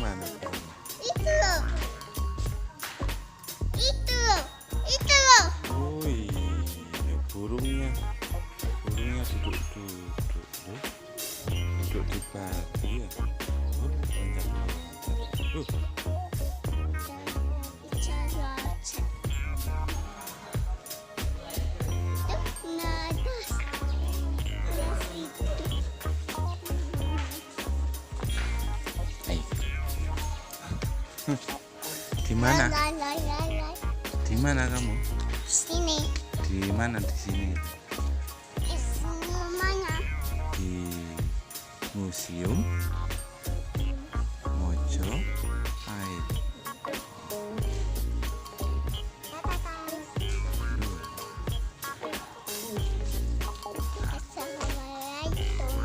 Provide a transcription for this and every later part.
Mana kamu? Itu loh. Itu loh. Itu loh. Oh iya, burungnya duduk di batu ya. Loncat. Di mana? Di mana kamu? Sini. Di mana di sini? Mana? Di Museum Mojopahit.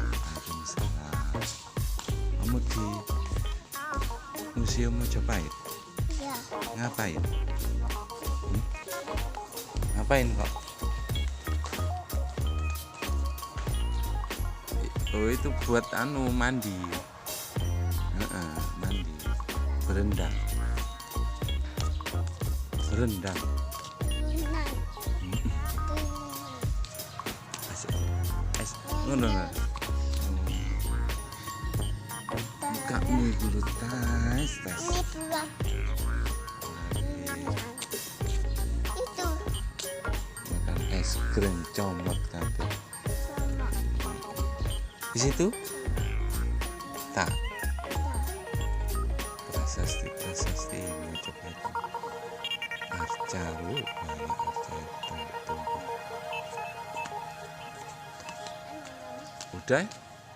Waalaikumsalam. Kamu di Museum Mojopahit? Ya. Ngapain? Ngapain kok? Oh itu buat mandi. Mandi. Berendam. Ngono nggak? Kamu dulu tas. Ini pulang. Itu. Makan es krim comot tapi. Di situ? Tak. Prasasti ini coba itu. Arca lu banyak arca itu.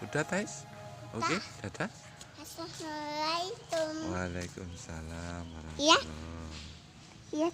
Udah Tais? Oke, dadah. Assalamualaikum. Waalaikumsalam Ya. warahmatullahi. Ya.